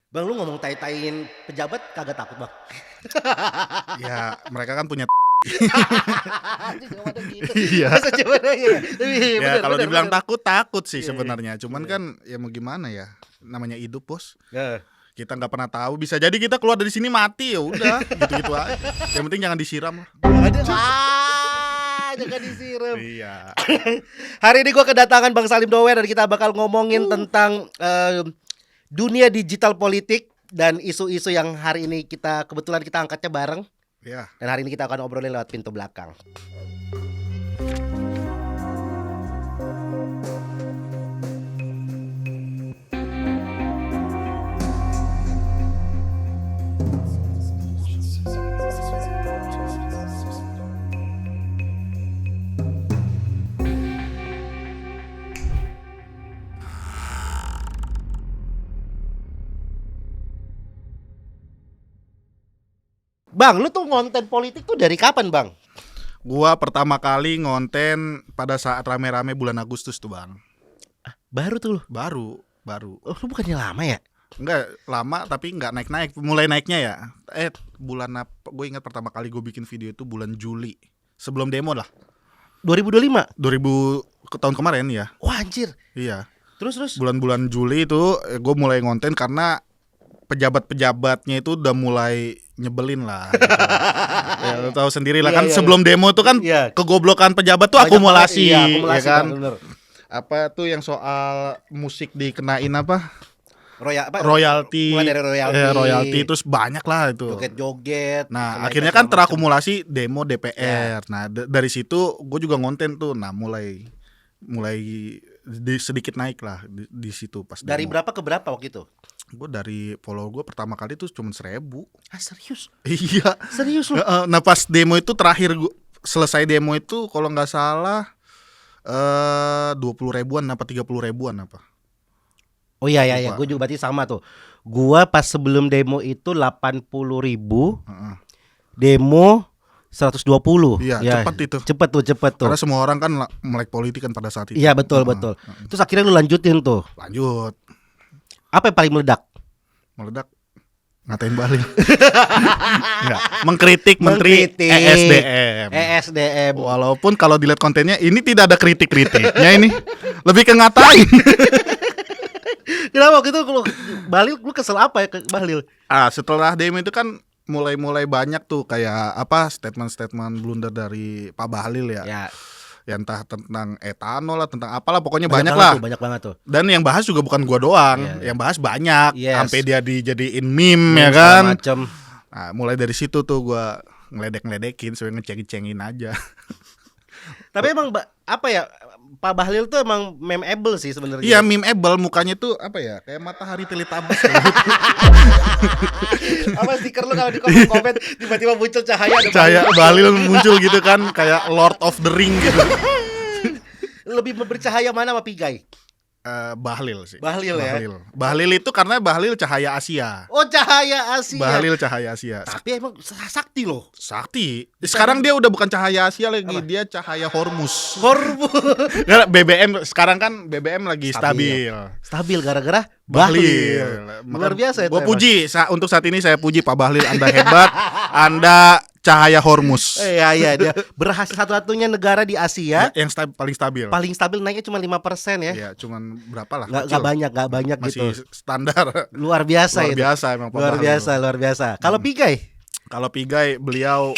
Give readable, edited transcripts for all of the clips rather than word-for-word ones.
Bang, lu ngomong tai-taiin pejabat kagak takut, Bang? Ya mereka kan punya Anjing jawabannya gitu. iya. Masa jawabannya ya? Iya, Ya bener kalau bener dibilang bener. takut sih Iya, iya. sebenarnya. Cuman Iya. kan ya mau gimana ya? Namanya hidup, Bos. Heeh. Kita nggak pernah tahu. Bisa jadi kita keluar dari sini mati, ya udah, gitu-gitu aja. Yang penting jangan disiram lah. Aduh, jangan disiram. Iya. Hari ini gua kedatangan Bang Salim Dower dan kita bakal ngomongin tentang dunia digital politik dan isu-isu yang hari ini kebetulan kita angkatnya bareng. Ya. Dan hari ini kita akan obrolin lewat pintu belakang. Bang, lu tuh ngonten politik tuh dari kapan, Bang? Gua pertama kali ngonten pada saat rame-rame bulan Agustus tuh, Bang. Baru tuh lu. Baru. Oh, lu bukannya lama ya? Enggak lama tapi enggak naik-naik. Mulai naiknya ya. Bulan apa? Gue ingat pertama kali gue bikin video itu bulan Juli. Sebelum demo lah. 2025. 2000 tahun kemarin ya. Wah, anjir. Iya. Terus. Bulan-bulan Juli itu gue mulai ngonten karena pejabat-pejabatnya itu udah mulai nyebelin lah gitu. Ya lu tahu sendiri lah Iya, kan iya, sebelum demo tuh kan Iya. kegoblokan pejabat tuh Banyak akumulasi, banget, iya, akumulasi ya kan. Bang, bener. Apa tuh yang soal musik dikenain apa? Royalti. Mulai dari royalti. Royalti terus banyak lah itu. Joget-joget. Nah, kenaikan akhirnya kan segala macam. terakumulasi demo DPR. Nah, dari situ gue juga ngonten tuh. Nah, mulai sedikit naik lah di situ pas Dari demo. berapa ke berapa waktu itu? Gue dari follow gue pertama kali tuh cuma 1.000. Ah, serius? Iya. Serius lu? Nah, pas demo itu terakhir selesai demo itu kalau nggak salah 20.000-an apa 30.000-an apa. Oh iya, Lupa. gue juga berarti sama tuh. Gua pas sebelum demo itu 80.000, demo 120. Iya, Ya, cepet itu. Cepet tuh. Karena semua orang kan melek politik kan pada saat itu. Iya, betul. Terus akhirnya lu lanjutin tuh. Lanjut. Apa yang paling meledak? Meledak ngatain Bahlil. Enggak, mengkritik Menteri ESDM. ESDM. Walaupun kalau dilihat kontennya ini tidak ada kritik-kritiknya ini. Lebih ke ngatain. Kenapa waktu itu Bahlil, lu kesel apa ya ke Bahlil? Setelah demo itu kan mulai banyak tuh kayak apa statement-statement blunder dari Pak Bahlil ya. Ya, Ya entah tentang etanol lah, tentang apalah pokoknya banyak banyak lah. banyak banget tuh. Dan yang bahas juga bukan gua doang, Iya. yang bahas banyak. Yes. Sampai dia dijadiin meme ya Segala kan. macem. Nah, mulai dari situ tuh gua ngeledek-ngeledekin, sebenarnya ngecengin aja. Tapi emang apa ya, Pak Bahlil tuh emang memeable sih sebenarnya. Iya, memeable, mukanya tuh apa ya? Kayak matahari Teletubbies. Apa stiker lu kalau di komen tiba-tiba muncul cahaya ada Cahaya Bahlil muncul gitu kan, kayak Lord of the Ring gitu. Lebih bercahaya mana sama Pigai? Bahlil sih. Bahlil ya? Bahlil itu karena Bahlil cahaya Asia. Oh, cahaya Asia. Bahlil cahaya Asia. Tapi emang sakti loh. Sakti. Sekarang dia udah bukan cahaya Asia lagi, dia cahaya Hormuz. Karena BBM sekarang kan BBM lagi stabil. Stabil gara-gara Bahlil. Luar biasa itu. Gue puji untuk saat ini, saya puji Pak Bahlil, Anda hebat. Anda cahaya Hormuz. Iya, dia berhasil satu-satunya negara di Asia Yang paling stabil. paling stabil, naiknya cuma 5% ya. Iya, cuman berapa lah? Nggak banyak Masih gitu. standar. Luar biasa Luar itu. biasa emang Pak Luar Bahlil. biasa. Kalau Pigai? Kalau Pigai beliau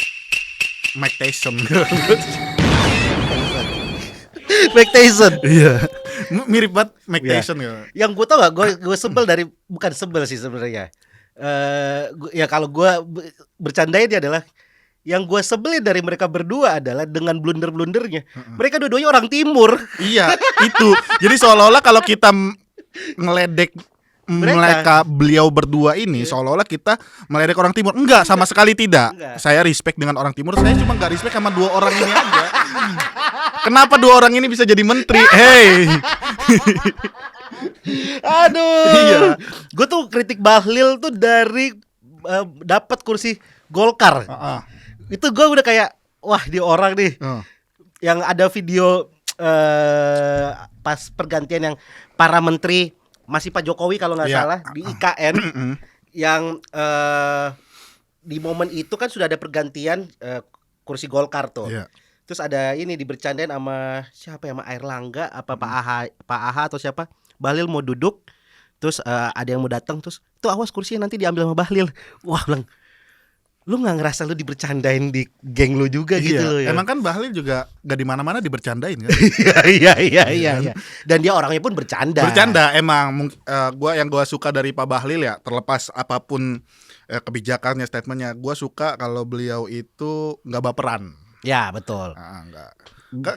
Mike Tyson. Mike Tyson. Iya. Mirip banget Mike Iya. Tyson ya. Yang gue tau gak, gue sebel dari, bukan sebel sih sebenarnya. Ya kalau gue bercandain dia adalah, yang gue sebelin dari mereka berdua adalah dengan blunder-blundernya. Mereka dua-duanya orang timur. Iya, itu. Jadi seolah-olah kalau kita ngeledek mereka beliau berdua ini, seolah-olah kita meledek orang timur. Enggak, sama sekali tidak. Enggak. Saya respect dengan orang timur. Saya cuma nggak respect sama dua orang ini aja. Kenapa dua orang ini bisa jadi menteri? Hey. Aduh. Iya. Gue tuh kritik Bahlil tuh dari dapat kursi Golkar. Itu gue udah kayak, wah dia orang nih. Yang ada video pas pergantian yang para menteri masih Pak Jokowi kalau nggak Iya. salah di IKN yang di momen itu kan sudah ada pergantian kursi Golkar tuh. Iya. Terus ada ini dibercandain sama siapa ya, sama Airlangga apa Pak AHA atau siapa? Bahlil mau duduk, terus ada yang mau datang, terus tuh awas kursinya nanti diambil sama Bahlil. Wah, bilang lu nggak ngerasa lu dibercandain di geng lu juga gitu loh ya? Emang kan Bahlil juga gak di mana-mana dibercandain kan? Iya. Dan dia orangnya pun bercanda. Bercanda emang. Gua suka dari Pak Bahlil ya, terlepas apapun kebijakannya, statementnya, gua suka kalau beliau itu nggak baperan. Ya betul.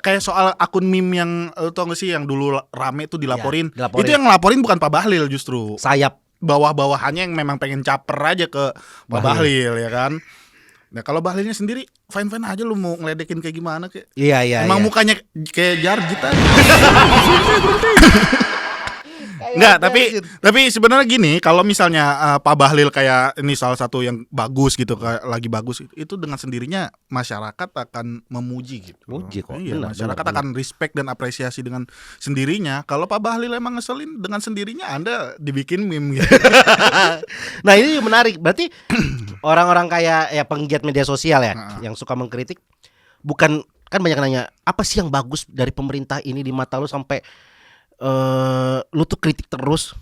Kayak soal akun meme yang tau gak sih yang dulu rame tuh dilaporin. Ya, dilaporin. Itu yang ngelaporin bukan Pak Bahlil justru. Sayap. Bawah-bawahannya yang memang pengen caper aja ke Pak Bahlil ya kan. Nah kalau Bahlilnya sendiri fine-fine aja, lu mau ngeledekin kayak gimana kayak. Iya. Emang mukanya kayak Jarjit aja. Enggak, tapi sebenarnya gini, kalau misalnya Pak Bahlil kayak ini salah satu yang bagus gitu, kayak lagi bagus, itu dengan sendirinya masyarakat akan memuji gitu. Muji kok. Iya, Benar, masyarakat benar. akan respect dan apresiasi dengan sendirinya. Kalau Pak Bahlil emang ngeselin, dengan sendirinya Anda dibikin meme gitu. Nah ini menarik. Berarti orang-orang kayak ya penggiat media sosial ya, yang suka mengkritik, bukan kan banyak nanya apa sih yang bagus dari pemerintah ini di mata lu sampai lu tuh kritik terus.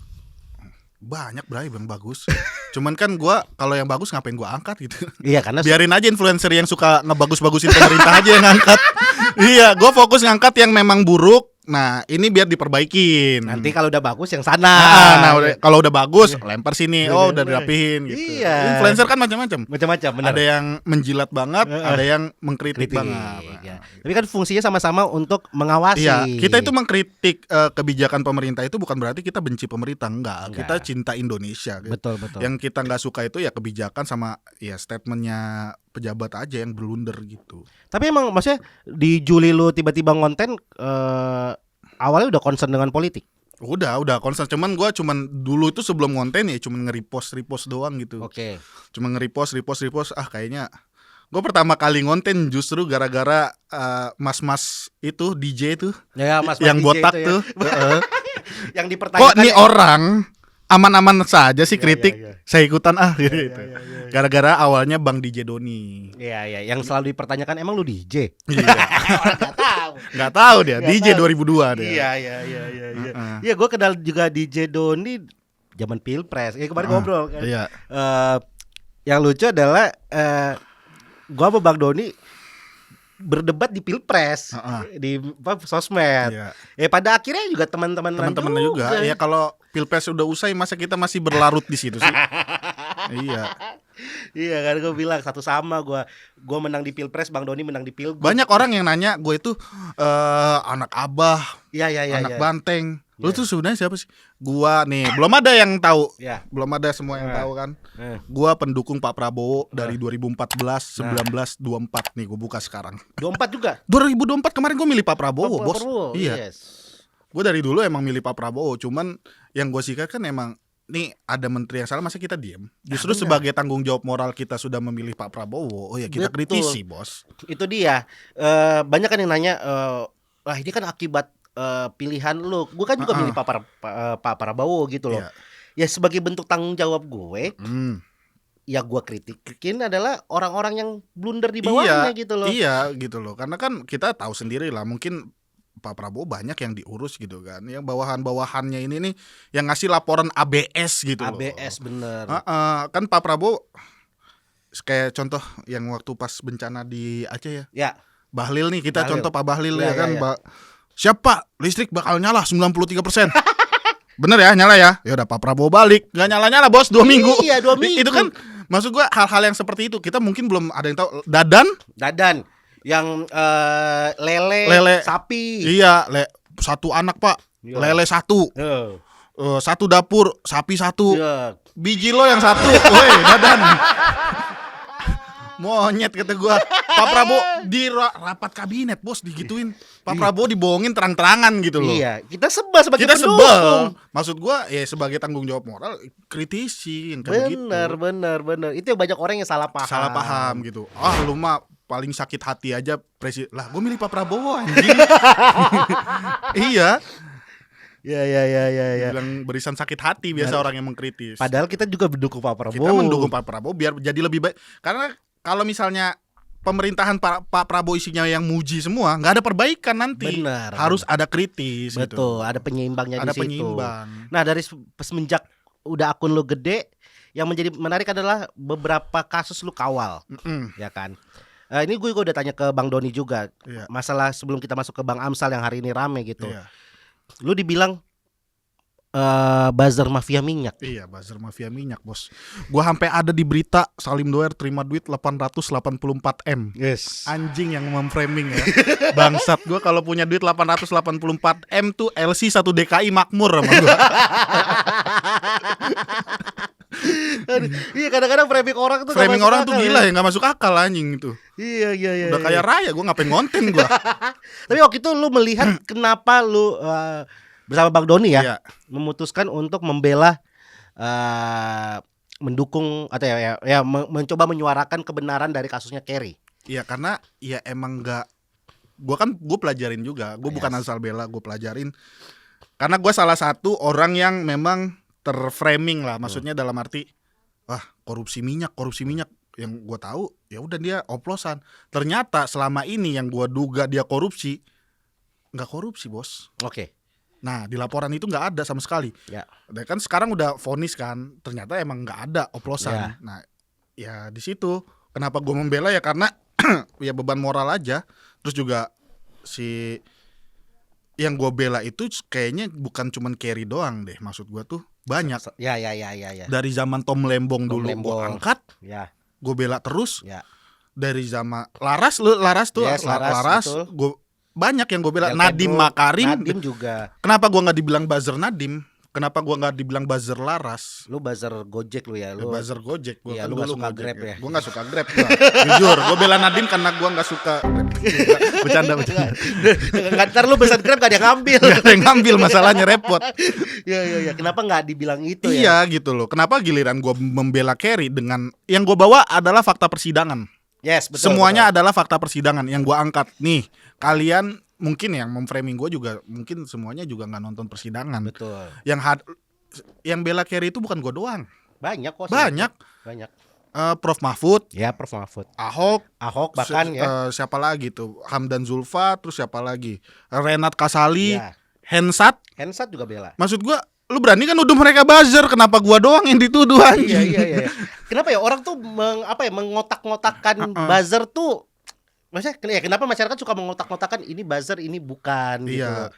Banyak Bray yang bagus. Cuman kan gua kalau yang bagus ngapain gua angkat gitu. Iya karena Biarin aja influencer yang suka ngebagus-bagusin pemerintah aja yang ngangkat. Iya, gua fokus ngangkat yang memang buruk. Nah, ini biar diperbaikin. nanti kalau udah bagus yang sana. Kalau udah bagus lempar sini. Oh, udah dirapihin gitu. Iya. Influencer kan macam-macam. Macam-macam benar. Ada yang menjilat banget, ada yang mengkritik Kritik, banget. ya. Tapi kan fungsinya sama-sama untuk mengawasi. Iya, kita itu mengkritik kebijakan pemerintah itu bukan berarti kita benci pemerintah, enggak. Kita cinta Indonesia. Gitu. Betul. Yang kita nggak suka itu ya kebijakan sama ya statementnya pejabat aja yang blunder gitu. Tapi emang maksudnya di Juli lu tiba-tiba ngonten awalnya udah concern dengan politik. Udah concern. Cuman dulu itu sebelum ngonten ya cuman nge-repost doang gitu. Oke. Cuma nge-repost kayaknya gue pertama kali ngonten justru gara-gara mas-mas itu DJ tuh Ya, Mas yang DJ botak itu ya. tuh. Yang dipertanyakan. Kok nih orang aman-aman saja sih kritik, iya. saya ikutan gitu. Gara-gara awalnya Bang DJ Doni. Iya, yang selalu dipertanyakan emang lu DJ. Iya. Orang nggak tahu. Nggak tahu dia, Nggak DJ tahu. 2002 dia. Iya. Iya, gue kenal juga DJ Doni zaman Pilpres. Kemarin ngobrol kan. Iya. Yang lucu adalah gue sama Bang Doni berdebat di Pilpres di sosmed. Iya. Pada akhirnya juga teman-teman juga. Ya kalau Pilpres udah usai masa kita masih berlarut di situ sih. Iya. Iya kan gue bilang satu sama gue menang di Pilpres, Bang Doni menang di Pilgub. Banyak orang yang nanya gue itu anak abah, Iya. anak banteng. Lu tuh sebenarnya siapa sih? Gua nih belum ada yang tahu. Iya. Belum ada semua yang tahu kan. Gua pendukung Pak Prabowo dari 2014, 19, 24 nih gue buka sekarang. 24 juga. 2024 kemarin gue milih Pak Prabowo, Pak bos. Prabowo, Iya. yes. Gue dari dulu emang milih Pak Prabowo, cuman yang gue sikat kan emang nih ada menteri yang salah masa kita diem. Justru sebagai tanggung jawab moral kita sudah memilih Pak Prabowo, oh ya kita Betul. kritisi, bos. Itu dia. Banyak kan yang nanya, wah ini kan akibat pilihan lu. Gue kan juga milih Pak Prabowo gitu loh. Iya. Ya sebagai bentuk tanggung jawab gue, ya gue kritikin adalah orang-orang yang blunder di bawahnya gitu loh. Iya gitu loh. Karena kan kita tahu sendiri lah, mungkin Pak Prabowo banyak yang diurus gitu kan. Yang bawahan-bawahannya ini nih yang ngasih laporan ABS gitu loh. ABS bener. Kan Pak Prabowo kayak contoh yang waktu pas bencana di Aceh ya. Ya. Bahlil nih kita Bahlil. contoh Pak Bahlil Ya, ya kan. ya. Siapa listrik bakal nyala 93%. Bener ya nyala ya. Ya udah Pak Prabowo balik, nggak nyala-nyala bos 2 minggu. Iya 2 minggu. Itu kan maksud gua hal-hal yang seperti itu kita mungkin belum ada yang tahu. Dadan yang lele sapi. Iya, satu anak Pak, Iya. lele satu, satu dapur, sapi satu, Iya. biji lo yang satu, woi Dadan. Monyet kata gua. Pak Prabowo di rapat kabinet bos digituin. Pak Prabowo dibohongin terang-terangan gitu loh. Iya, kita sebel sebagai Kita pendukung. sebel. Maksud gua ya sebagai tanggung jawab moral kritisi yang kayak gitu. Bener. Itu yang banyak orang yang salah paham. Salah paham gitu. Lu mah paling sakit hati aja presiden. Lah, gue milih Pak Prabowo anjing. Iya. Ya. Bilang barisan sakit hati biasa orang yang mengkritis. Padahal kita juga mendukung Pak Prabowo. Kita mendukung Pak Prabowo biar jadi lebih baik. Karena kalau misalnya pemerintahan Pak Prabowo isinya yang muji semua, nggak ada perbaikan nanti. Benar. Harus ada kritis. Betul, gitu. ada penyeimbangnya Ada di situ. penyeimbang. Nah, dari semenjak udah akun lu gede, yang menjadi menarik adalah beberapa kasus lu kawal, ya kan? Ini gue udah tanya ke Bang Doni juga. Iya. Masalah sebelum kita masuk ke Bang Amsal yang hari ini rame gitu. Iya. Lu dibilang buzzer mafia minyak. Iya, buzzer mafia minyak, Bos. Gua sampai ada di berita Salim Doer terima duit 884 M. Yes. Anjing yang memframing ya. Bangsat, gua kalau punya duit 884 M tuh LC 1 DKI makmur sama gua. Iya, kadang-kadang framing orang tuh Framing nggak masuk orang tuh akal, gila ya. ya, nggak masuk akal anjing itu. Iya. Udah kayak raya, gua ngapain ngonten gua. Tapi waktu itu lu melihat kenapa lu bersama Bang Doni ya Iya. memutuskan untuk membela mendukung atau mencoba menyuarakan kebenaran dari kasusnya Kerry. Iya, karena ya emang nggak. Gue pelajarin juga. Gue bukan asal bela, gue pelajarin. Karena gue salah satu orang yang memang terframing lah, maksudnya dalam arti, korupsi minyak. Yang gue tahu ya udah dia oplosan. Ternyata selama ini yang gue duga dia korupsi, nggak korupsi, Bos. Oke. Nah, di laporan itu nggak ada sama sekali. Ya. Dan kan sekarang udah vonis kan, ternyata emang nggak ada oplosan. Ya. Nah, ya di situ kenapa gue membela ya karena ya beban moral aja. Terus juga si yang gue bela itu kayaknya bukan cuman Kerry doang deh, maksud gue tuh banyak. Ya. Dari zaman Tom Lembong dulu gue angkat, Ya. gue bela terus. Ya. Dari zaman Laras tuh, Yes, Laras betul. gue banyak yang gue bela. Del Nadiem Pedro, Makarim. Nadiem juga. Kenapa gue nggak dibilang buzzer Nadiem? Kenapa gue nggak dibilang buzzer Laras? Lu buzzer Gojek lu ya. Lu Buzzer Gojek. Gua Iya, kan lu nggak dulu suka Gojek Grab ya? Gue nggak suka Grab. Jujur, gue bela Nadiem karena gue nggak suka. Bercanda. Ntar lu pesan Grab gak ada yang ngambil. Gak ada yang ngambil, masalahnya repot. Iya. Kenapa nggak dibilang itu ya? Iya gitu loh. Kenapa giliran gue membela Kerry dengan yang gue bawa adalah fakta persidangan. Yes, betul. Semuanya adalah fakta persidangan yang gue angkat. Nih, kalian mungkin yang memframing gue juga mungkin semuanya juga nggak nonton persidangan. Betul. Yang bela Kerry itu bukan gue doang. Banyak kok. Banyak. Prof Mahfud, Ya, Prof Mahfud. Ahok bahkan ya. siapa lagi tuh? Hamdan Zulfa, terus siapa lagi? Renat Kasali, Ya. Hensat. Hensat juga bela. Maksud gua, lu berani kan nuduh mereka buzzer, kenapa gua doang yang dituduh anjing? Iya. Kenapa ya orang tuh mengotak-ngotakan buzzer tuh? Maksudnya kenapa masyarakat suka mengotak-ngotakan ini buzzer, ini bukan gitu. Iya.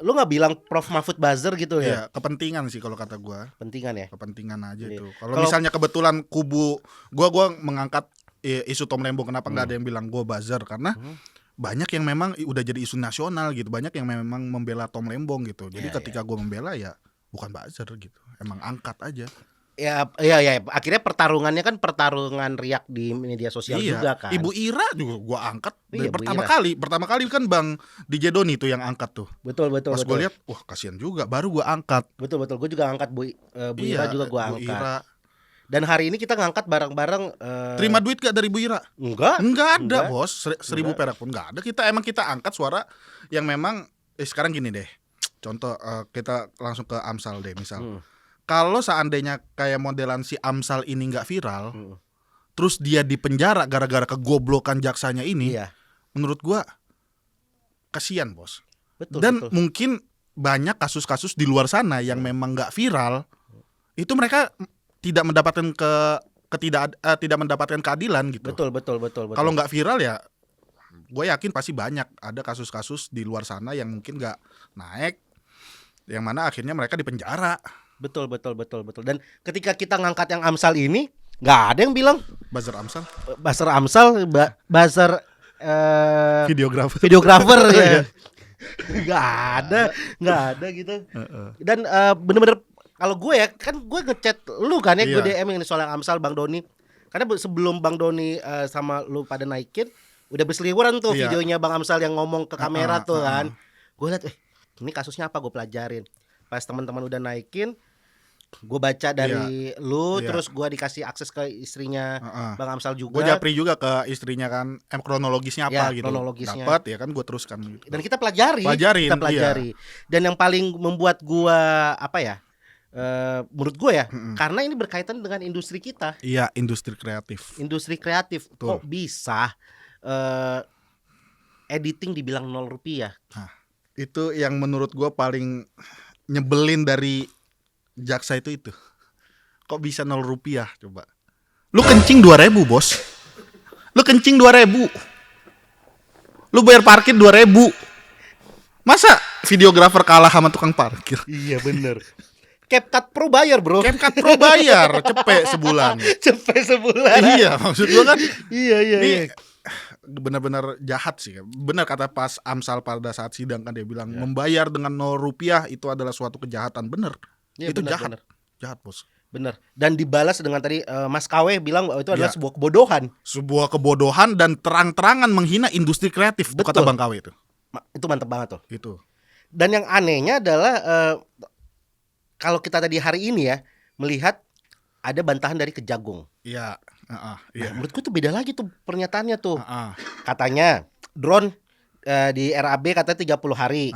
Lu nggak bilang Prof Mahfud buzzer gitu ya? Iya, kepentingan sih kalau kata gua. Pentingan ya. Kepentingan aja Iya. itu. Kalau misalnya kebetulan kubu gua mengangkat isu Tom Lembong, kenapa nggak ada yang bilang gua buzzer? Karena banyak yang memang udah jadi isu nasional gitu. Banyak yang memang membela Tom Lembong gitu. Jadi ketika gua membela ya bukan buzzer gitu. Emang angkat aja. Ya. Akhirnya pertarungannya kan pertarungan riak di media sosial juga kan. Ibu Ira juga gua angkat Iya, Bu pertama kali kan Bang DJ Doni tuh yang angkat tuh. Betul. Pas gue lihat, wah kasihan juga, baru gua angkat. Betul. Gue juga angkat Bu Ira juga gue Bu angkat. Ira. Dan hari ini kita ngangkat bareng-bareng. Terima duit gak dari Bu Ira? Enggak Enggak ada, Bos. 1.000 perak pun enggak ada. Kita angkat suara yang memang sekarang gini deh. Contoh kita langsung ke Amsal deh misal. Kalau seandainya kayak modelan si Amsal ini nggak viral, terus dia dipenjara gara-gara kegoblokan jaksanya ini, Iya. menurut gua kasihan, Bos. Betul. Dan mungkin banyak kasus-kasus di luar sana yang memang nggak viral, itu mereka tidak mendapatkan tidak mendapatkan keadilan gitu. Betul. Kalau nggak viral ya, gue yakin pasti banyak ada kasus-kasus di luar sana yang mungkin nggak naik, yang mana akhirnya mereka dipenjara. Betul. Dan ketika kita ngangkat yang Amsal ini, nggak ada yang bilang Buzzer Amsal, buzzer videografer ya. Nggak ada gitu. Dan bener-bener kalau gue ya kan gue ngechat lu kan ya, gue DM yang soal yang Amsal Bang Doni. Karena sebelum Bang Doni sama lu pada naikin udah berseliweran tuh videonya Bang Amsal yang ngomong ke kamera tuh kan. Gue liat ini kasusnya apa, gue pelajarin. Pas teman-teman udah naikin, Gue baca dari lu, Iya. terus gue dikasih akses ke istrinya Heeh. Bang Amsal juga. Gue japri juga ke istrinya kan, kronologisnya apa Ya, gitu. kronologisnya. Dapat ya kan gue teruskan gitu. Dan kita pelajari. Pelajarin, Kita pelajari. Dan yang paling membuat gue apa ya? Menurut gue ya, karena ini berkaitan dengan industri kita. Iya, industri kreatif. Industri kreatif. Betul. Kok bisa editing dibilang 0 rupiah? Nah, itu yang menurut gue paling nyebelin dari jaksa itu. Kok bisa 0 rupiah coba? Lu kencing 2.000 bos. Lu kencing 2.000. Lu bayar parkir 2.000. Masa videografer kalah sama tukang parkir? Iya bener. CapCut Pro bayar bro. CapCut Pro bayar, cepet sebulan. Cepet sebulan. Iya, maksud gua kan Iya. ini benar-benar jahat sih. Benar kata pas Amsal pada saat sidang kan dia bilang membayar dengan 0 rupiah itu adalah suatu kejahatan. Bener. Iya, Itu bener, jahat. bener. Jahat bos. Bener. Dan dibalas dengan tadi Mas KW bilang bahwa itu adalah Iya. sebuah kebodohan. Sebuah kebodohan dan terang-terangan menghina industri kreatif. Itu kata Betul. Bang Kawe itu. Itu mantep banget tuh. Itu. Dan yang anehnya adalah kalau kita tadi hari ini ya melihat ada bantahan dari Kejagung. Iya. Nah, menurutku tuh beda lagi tuh pernyataannya tuh. Heeh. Katanya drone di RAB katanya 30 hari.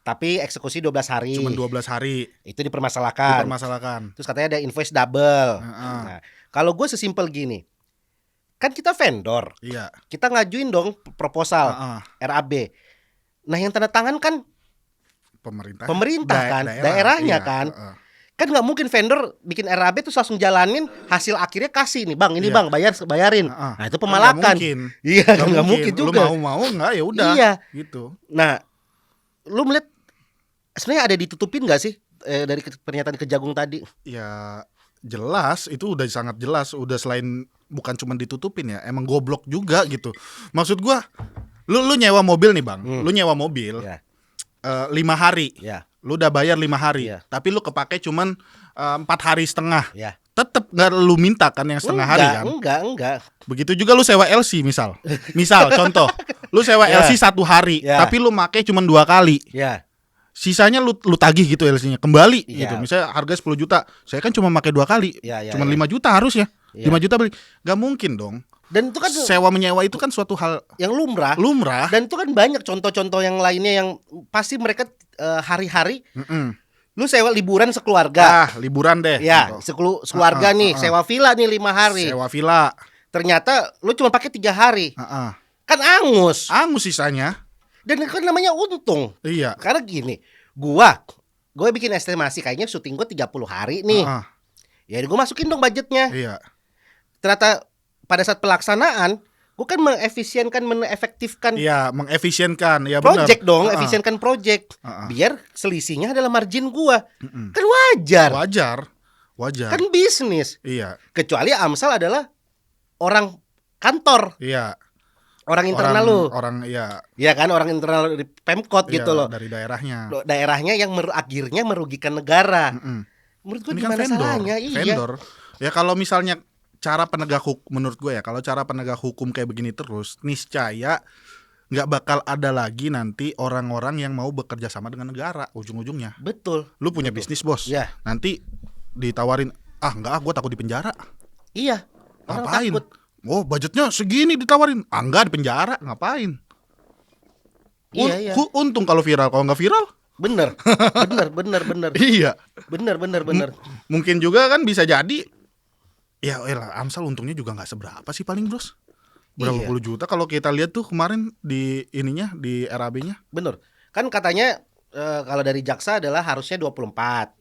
Tapi eksekusi 12 hari. Cuma 12 hari Itu dipermasalahkan. Terus katanya ada invoice double. Nah, kalau gue sesimpel gini. Kan kita vendor. Iya. Kita ngajuin dong proposal RAB. Nah, yang tanda tangan kan pemerintah kan, daerahnya iya. kan. Kan nggak mungkin vendor bikin RAB terus langsung jalanin, hasil akhirnya kasih nih bang, ini Iya. bang bayarin. Nah itu pemalakan. Iya, nggak mungkin juga. Lu mau nggak ya udah. Iya. Gitu. Nah, lu melihat sebenarnya ada ditutupin nggak sih dari pernyataan Kejagung tadi? Ya jelas, itu udah sangat jelas. Udah selain bukan cuma ditutupin ya, emang goblok juga gitu. Maksud gua, lu nyewa mobil nih bang, lu nyewa mobil. Ya. 5 hari, Ya. lu udah bayar 5 hari, Iya. tapi lu kepake cuman 4 hari setengah, Ya. tetep nggak lu minta kan yang setengah hari kan? Enggak. Begitu juga lu sewa LC misal contoh, lu sewa Ya. LC 1 hari, Ya. tapi lu make cuman 2 kali, Ya. sisanya lu tagih gitu LC-nya kembali Ya. gitu. Misalnya harga 10 juta, saya kan cuma make 2 kali, Ya, cuman ya. 5 juta harusnya, Ya. 5 juta beli, nggak mungkin dong. Dan itu kan Sewa menyewa itu kan suatu hal yang lumrah. lumrah. Dan itu kan banyak contoh-contoh yang lainnya yang pasti mereka hari-hari lu sewa liburan sekeluarga. Liburan deh. Ya, gitu. sekeluarga nih, sewa villa nih 5 hari. Sewa villa. Ternyata lu cuma pakai 3 hari. Heeh. Kan angus. Angus sisanya. Dan itu kan namanya untung. Iya. Karena gini, gue bikin estimasi kayaknya syuting gue 30 hari nih. Ya gue masukin dong budgetnya. Iya. Ternyata pada saat pelaksanaan gue kan mengefektifkan Iya, mengefisienkan. Ya benar. project dong, efisienkan project. Biar selisihnya adalah margin gua. Kan wajar. Wajar. Kan bisnis. Iya. Kecuali Amsal adalah orang kantor, Iya. orang internal lu. Orang iya. Iya kan, orang internal di Pemkot Iya, gitu loh. dari daerahnya. Daerahnya yang akhirnya merugikan negara. Menurut gua Ini kan gimana salahnya? Iya. vendor. Ya kalau misalnya cara penegak hukum, menurut gue ya, kalau cara penegak hukum kayak begini terus, niscaya nggak bakal ada lagi nanti orang-orang yang mau bekerja sama dengan negara ujung-ujungnya. Betul. Lu punya bisnis bos, Iya. nanti ditawarin, gue takut di penjara. Iya. Orang Ngapain? takut. Oh budgetnya segini ditawarin, enggak di penjara, ngapain? Iya. Untung kalau viral, kalau nggak viral, Bener. iya. Bener. Mungkin juga kan bisa jadi. Ya elah, Amsal untungnya juga nggak seberapa sih paling bros. Berapa Iya. puluh juta kalau kita lihat tuh kemarin di ininya, di RAB-nya. Bener. Kan katanya kalau dari jaksa adalah harusnya 24.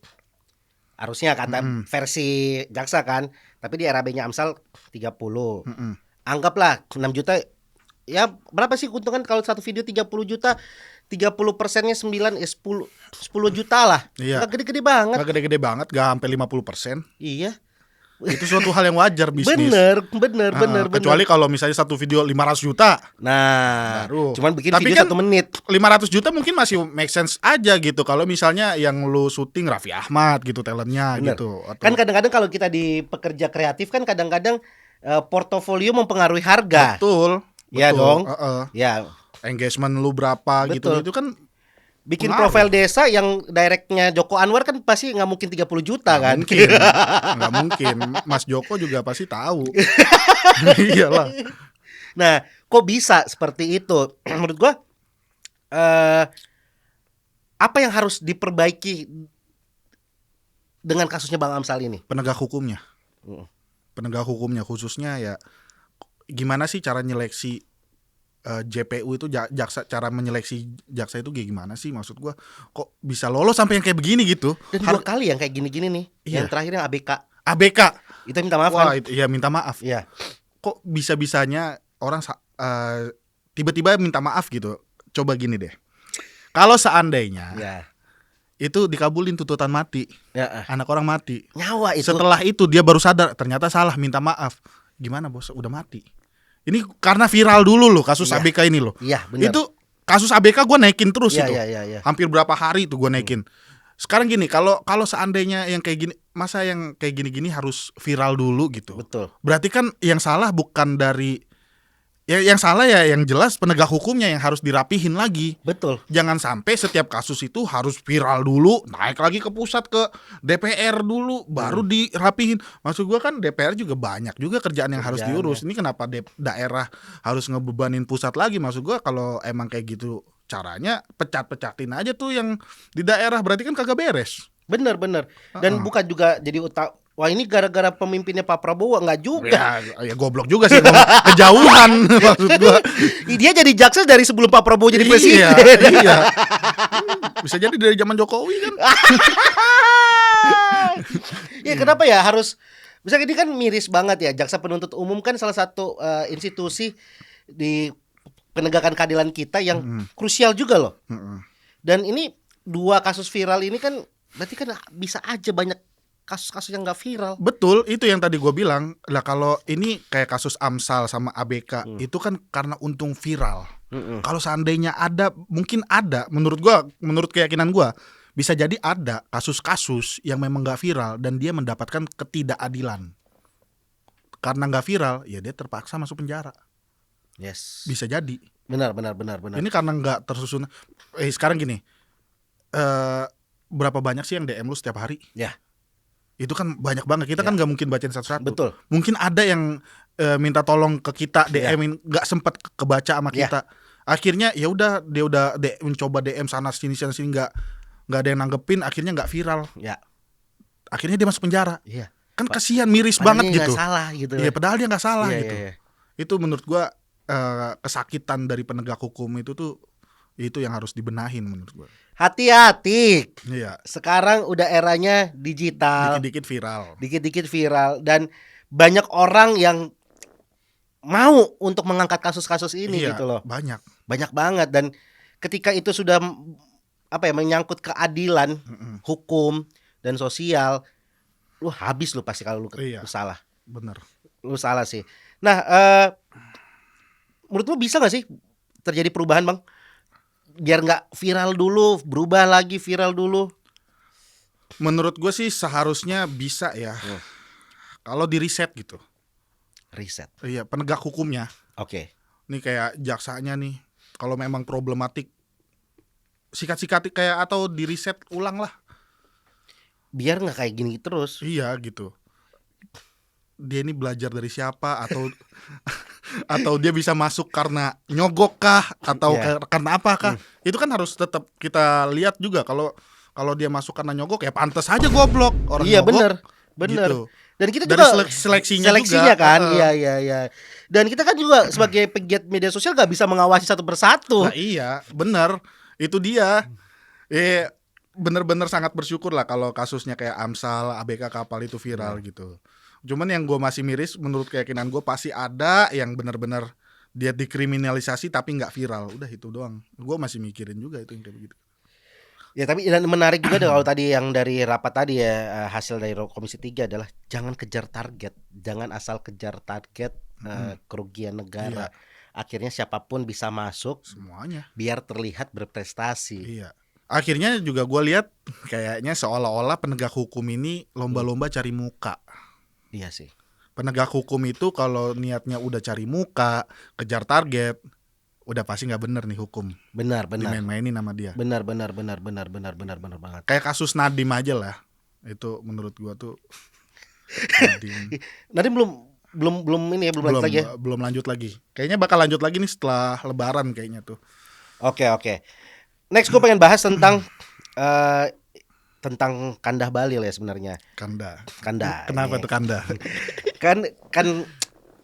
Harusnya kata versi jaksa kan. Tapi di RAB-nya Amsal 30. Anggaplah 6 juta. Ya berapa sih keuntungan kalau satu video 30 juta? 30%-nya 9 ya 10 juta lah. Iya. Nggak gede-gede banget. Nggak gede-gede banget, nggak sampai 50%. Iya. Itu suatu hal yang wajar bisnis. Bener. Kecuali kalau misalnya satu video 500 juta. Nah, Baru. cuman bikin Tapi video kan 1 menit. 500 juta mungkin masih make sense aja gitu. Kalau misalnya yang lu syuting Raffi Ahmad gitu talentnya Bener. gitu. Atau... Kan kadang-kadang kalau kita di pekerja kreatif kan kadang-kadang portofolio mempengaruhi harga. Betul. Iya dong. Heeh. Ya, Engagement lu berapa Betul. gitu. Itu kan bikin Pengaruh. profil desa yang directnya Joko Anwar kan pasti nggak mungkin 30 juta Nggak kan. mungkin. Nggak mungkin. Mas Joko juga pasti tahu. Iyalah. Nah, kok bisa seperti itu? Menurut gua apa yang harus diperbaiki dengan kasusnya Bang Amsal ini? Penegak hukumnya. Mm. Penegak hukumnya khususnya ya gimana sih cara nyeleksi JPU itu jaksa, cara menyeleksi jaksa itu kayak gimana sih, maksud gua kok bisa lolos sampai yang kayak begini gitu. Dan 2 kali yang kayak gini-gini nih. Iya. Yang terakhir yang ABK. ABK. Itu minta maaf Wah, kan? iya minta maaf. Iya. Kok bisa-bisanya orang tiba-tiba minta maaf gitu. Coba gini deh. Kalau seandainya Ya. itu dikabulin tuntutan mati, Ya. anak orang mati. Nyawa itu. Setelah itu dia baru sadar ternyata salah, minta maaf. Gimana bos? Udah mati. Ini karena viral dulu loh kasus Iya. ABK ini loh. Iya, benar. Itu kasus ABK gue naikin terus Iya, itu. iya. Hampir berapa hari itu gue naikin. Sekarang gini, kalau seandainya yang kayak gini, masa yang kayak gini-gini harus viral dulu gitu. Betul. Berarti kan yang salah bukan dari yang salah ya yang jelas penegak hukumnya yang harus dirapihin lagi. Betul. Jangan sampai setiap kasus itu harus viral dulu, naik lagi ke pusat, ke DPR dulu, baru dirapihin. Maksud gua kan DPR juga banyak juga kerjaan yang harus Kerjaannya. diurus. Ini kenapa daerah harus ngebebanin pusat lagi? Maksud gua kalau emang kayak gitu caranya, pecat-pecatin aja tuh yang di daerah, berarti kan kagak beres. Bener. Dan bukan juga jadi wah ini gara-gara pemimpinnya Pak Prabowo, nggak juga. Ya goblok juga sih ngomong kejauhan maksud gua. Dia jadi jaksa dari sebelum Pak Prabowo jadi presiden. Iya. Bisa jadi dari zaman Jokowi kan. Ya kenapa ya harus, misalnya ini kan miris banget ya, jaksa penuntut umum kan salah satu institusi di penegakan keadilan kita yang krusial juga loh. Dan ini 2 kasus viral ini kan berarti kan bisa aja banyak kasus-kasus yang nggak viral. Betul, itu yang tadi gue bilang. Lah kalau ini kayak kasus Amsal sama ABK itu kan karena untung viral. Kalau seandainya ada, mungkin ada, menurut keyakinan gue bisa jadi ada kasus-kasus yang memang nggak viral dan dia mendapatkan ketidakadilan. Karena nggak viral, ya dia terpaksa masuk penjara. Yes. Bisa jadi. Benar. Ini karena nggak tersusun. Sekarang gini, berapa banyak sih yang DM lu setiap hari? Ya. Itu kan banyak banget. Kita kan nggak mungkin bacain satu-satu. Betul. Mungkin ada yang minta tolong ke kita, DM-in, nggak sempet kebaca sama kita. Akhirnya ya udah, dia udah mencoba DM sana sini nggak ada yang nanggepin, akhirnya nggak viral. Ya. Akhirnya dia masuk penjara. Iya. Kan kasihan, miris Padahal banget dia gitu. nggak salah gitu. Iya, padahal dia nggak salah Iya, gitu. iya. Itu menurut gua kesakitan dari penegak hukum itu tuh, itu yang harus dibenahin menurut gua. Hati-hati. Iya. Sekarang udah eranya digital. Dikit-dikit viral. Dikit-dikit viral dan banyak orang yang mau untuk mengangkat kasus-kasus ini Iya, gitu loh. banyak Banget dan ketika itu sudah menyangkut keadilan, hukum dan sosial, lu habis lu pasti kalau lu Iya. salah. Bener. Lu salah sih. Nah, menurut lu bisa gak sih terjadi perubahan, Bang? Biar nggak viral dulu, berubah lagi viral dulu. Menurut gue sih seharusnya bisa ya. Kalau di riset gitu. Riset. Iya, penegak hukumnya. Oke. Nih kayak jaksanya nih, kalau memang problematik, sikat-sikat kayak atau di riset ulang lah. Biar nggak kayak gini terus. Iya gitu. Dia ini belajar dari siapa, atau dia bisa masuk karena nyogok kah, atau karena apa kah? Itu kan harus tetap kita lihat juga. Kalau dia masuk karena nyogok, ya pantas aja goblok orang Iya, nyogok. bener. Gitu. Dan kita Dari juga seleksinya juga. kan, iya. Dan kita kan juga sebagai pegiat media sosial nggak bisa mengawasi satu persatu. Nah iya, bener. Itu dia. Bener-bener sangat bersyukur lah kalau kasusnya kayak Amsal, ABK kapal itu viral gitu. Cuman yang gue masih miris, menurut keyakinan gue pasti ada yang bener-bener dia dikriminalisasi tapi nggak viral. Udah itu doang. Gue masih mikirin juga itu yang kayak begitu. Ya tapi dan menarik juga deh kalau tadi yang dari rapat tadi ya, hasil dari Komisi 3 adalah jangan kejar target, jangan asal kejar target kerugian negara. Iya. Akhirnya siapapun bisa masuk Semuanya. biar terlihat berprestasi. Iya. Akhirnya juga gue lihat kayaknya seolah-olah penegak hukum ini lomba-lomba cari muka. Iya sih. Penegak hukum itu kalau niatnya udah cari muka, kejar target, udah pasti nggak bener nih hukum. Benar. Dimain-mainin sama dia. Benar banget. Kayak kasus Nadiem aja lah. Itu menurut gua tuh Nadiem. Nadiem belum ini ya, belum lanjut lagi ya. Belum lanjut lagi. Kayaknya bakal lanjut lagi nih setelah Lebaran kayaknya tuh. Oke. Next gue pengen bahas tentang tentang Kandah Balil ya sebenarnya. Kandah. ini. Kenapa tuh Kandah? Kan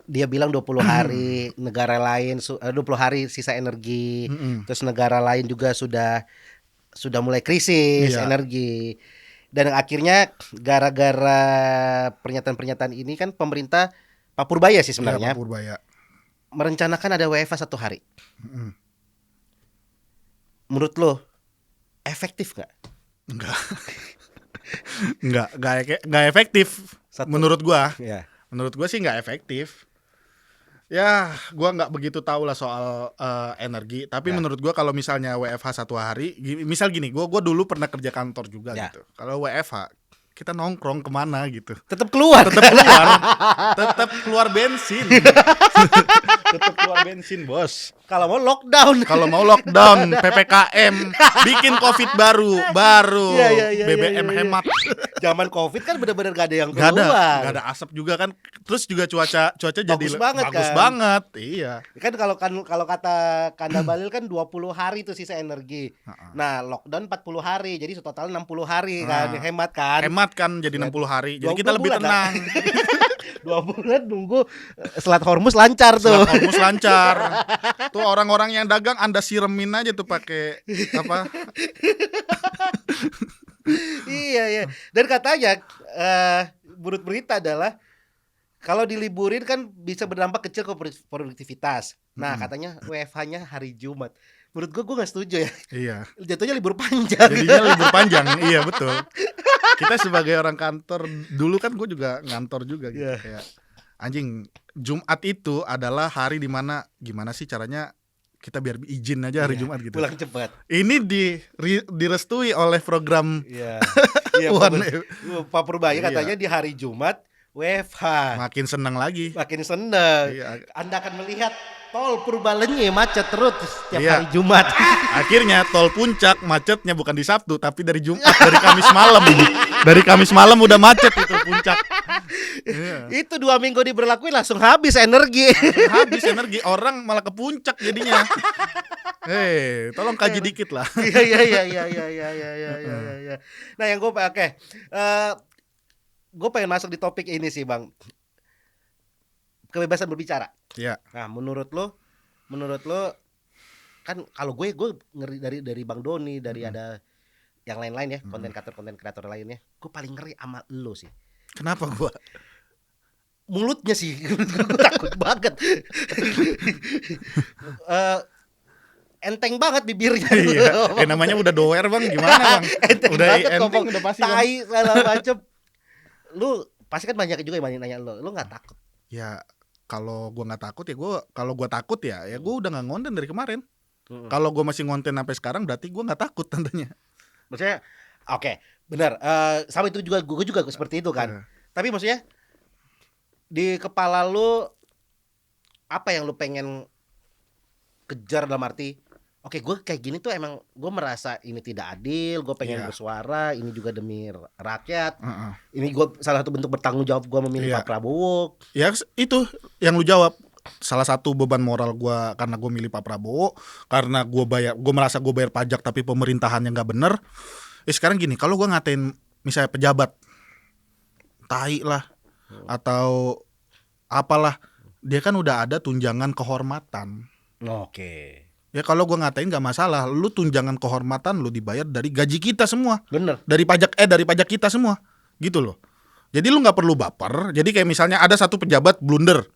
dia bilang 20 hari negara lain 20 hari sisa energi. Terus negara lain juga sudah mulai krisis energi. Dan akhirnya gara-gara pernyataan-pernyataan ini kan pemerintah Pak Purbaya sih sebenarnya. Pak Purbaya merencanakan ada WFH 1 hari. Menurut lo efektif gak? Enggak efektif. Menurut gua. Ya. Menurut gua sih enggak efektif. Ya, gua enggak begitu tahu lah soal energi, tapi menurut gua kalau misalnya WFH 1 hari, misal gini, gua dulu pernah kerja kantor juga gitu. Kalau WFH kita nongkrong kemana gitu. Tetap keluar bensin. Tetap keluar bensin, bos. Kalau mau lockdown, PPKM, bikin COVID baru, BBM hemat. Zaman COVID kan benar-benar gak ada yang keluar. Gak ada asap juga kan. Terus juga cuaca jadi bagus kan? banget. Iya. Kan kalau kata Kandah Balil kan 20 hari itu sisa energi. Nah, lockdown 40 hari. Jadi total 60 hari kan, hemat kan. Hemat kan jadi 60 hari. Jadi kita lebih tenang. 2 bulan nunggu Selat Hormuz lancar tuh. Selat Hormuz lancar. Tuh orang-orang yang dagang Anda siremin aja tuh pakai apa? Iya. Dan katanya menurut berita adalah kalau diliburin kan bisa berdampak kecil ke produktivitas. Nah, katanya WFH-nya hari Jumat. Menurut gue gak setuju ya. Iya. Jatuhnya libur panjang. Jadinya libur panjang. Iya betul. Kita sebagai orang kantor, dulu kan gue juga ngantor juga gitu. Kayak anjing, Jumat itu adalah hari dimana gimana sih caranya kita biar izin aja hari Jumat gitu. Pulang cepat. Ini direstui oleh program. Iya. Pak Purbaya katanya di hari Jumat WFH. Makin senang lagi. Iya. Anda akan melihat tol Purbalenyi macet terus setiap hari Jumat. Akhirnya tol Puncak macetnya bukan di Sabtu tapi dari Jumat, dari Kamis malam. Dari Kamis malam udah macet itu Puncak. Itu 2 minggu diberlakuin langsung habis energi. Orang malah ke Puncak jadinya. Tolong kaji dikit lah. Iya. Nah, yang gue gue pengen masuk di topik ini sih, Bang. Kebebasan berbicara. Iya. Nah, menurut lo kan kalau gue ngeri dari Bang Doni, dari ada yang lain-lain ya, konten kreator lainnya. Gue paling ngeri sama lo sih. Kenapa gue? Mulutnya sih, gue takut banget. Enteng banget bibirnya. Iya. Namanya udah doer bang, gimana bang? Enteng udah banget ngomong, udah pasti. Tai segala macem. Lu pasti kan banyak juga yang nanya lu nggak takut? Ya kalau gue nggak takut ya gue takut ya gue udah nggak ngonten dari kemarin. Kalau gue masih ngonten sampai sekarang berarti gue nggak takut tandanya. Maksudnya, oke, benar. Sama itu juga gue juga seperti itu kan. Tapi maksudnya di kepala lu apa yang lu pengen kejar dalam arti? Oke, gue kayak gini tuh emang gue merasa ini tidak adil. Gue pengen bersuara. Ini juga demi rakyat. Ini gue salah satu bentuk bertanggung jawab gue memilih Pak Prabowo. Ya itu yang lu jawab. Salah satu beban moral gue karena gue milih Pak Prabowo, karena gue merasa gue bayar pajak tapi pemerintahannya nggak bener. Sekarang gini, kalau gue ngatain misalnya pejabat, tai lah atau apalah, dia kan udah ada tunjangan kehormatan. Oke. Ya kalau gue ngatain nggak masalah, lu tunjangan kehormatan lu dibayar dari gaji kita semua. Bener. Dari pajak kita semua, gitu loh. Jadi lu nggak perlu baper. Jadi kayak misalnya ada satu pejabat blunder,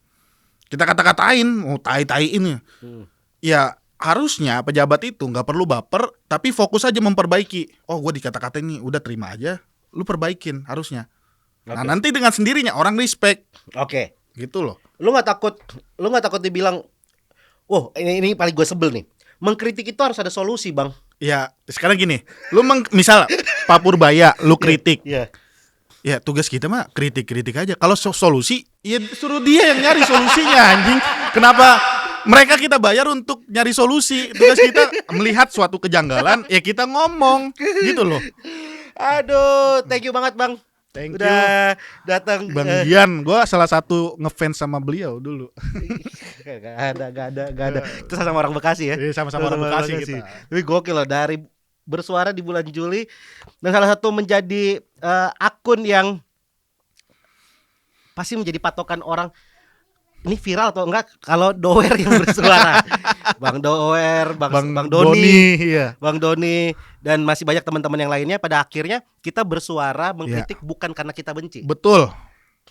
kita kata-katain, tai-taiin. Ya harusnya pejabat itu nggak perlu baper, tapi fokus aja memperbaiki. Oh gue dikata-katain nih, udah terima aja, lu perbaikin harusnya. Nah nanti dengan sendirinya orang respect. Oke. Gitu loh. Lu nggak takut dibilang, oh ini paling gue sebel nih. Mengkritik itu harus ada solusi, Bang. Ya sekarang gini, lu misal Pak Purbaya, lu kritik. Iya. Ya tugas kita mah kritik aja. Kalau solusi, ya suruh dia yang nyari solusinya anjing. Mereka kita bayar untuk nyari solusi. Tugas kita melihat suatu kejanggalan, ya kita ngomong gitu loh. Aduh, thank you banget Bang. Thank Udah datang. Bang Gian, gue salah satu ngefans sama beliau dulu. Gak ada. Itu sama orang Bekasi ya. Sama-sama orang Bekasi kita. Tapi gokil loh, dari bersuara di bulan Juli dan salah satu menjadi akun yang pasti menjadi patokan orang. Ini viral atau enggak kalau Doer yang bersuara. Bang Doer, Bang Doni, iya. Bang Doni dan masih banyak teman-teman yang lainnya, pada akhirnya kita bersuara mengkritik bukan karena kita benci. Betul.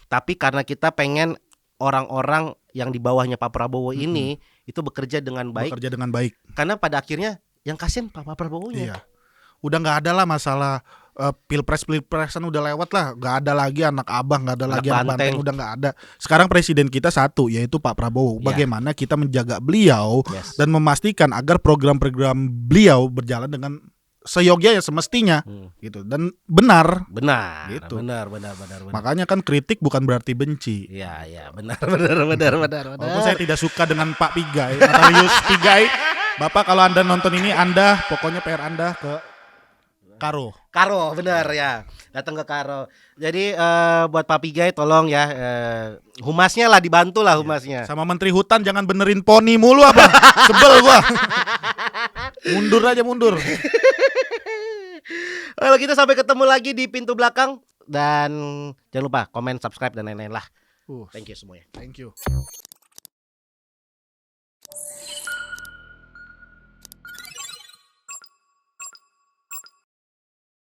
Tapi karena kita pengen orang-orang yang di bawahnya Pak Prabowo ini itu bekerja dengan baik. Bekerja dengan baik. Karena pada akhirnya yang kasihan Pak Prabowo-nya. Iya. Udah nggak ada lah masalah pilpresan udah lewat lah, nggak ada lagi anak abang, nggak ada lagi anak banteng, udah nggak ada. Sekarang presiden kita satu, yaitu Pak Prabowo. Bagaimana kita menjaga beliau dan memastikan agar program-program beliau berjalan dengan seyogyanya semestinya gitu dan benar gitu. Benar. Makanya kan kritik bukan berarti benci. Iya, benar. Walaupun saya tidak suka dengan Pak Pigai, Natalius Pigai. Bapak kalau Anda nonton ini, Anda pokoknya PR Anda ke Karo, benar ya. Datang ke Karo. Jadi buat Pak Pigai tolong ya, humasnya lah, dibantu lah humasnya. Sama Menteri Hutan jangan benerin poni mulu apa. Sebel gua. Mundur. Kalau kita sampai ketemu lagi di pintu belakang. Dan jangan lupa komen, subscribe dan lain-lain lah. Thank you semuanya. Thank you.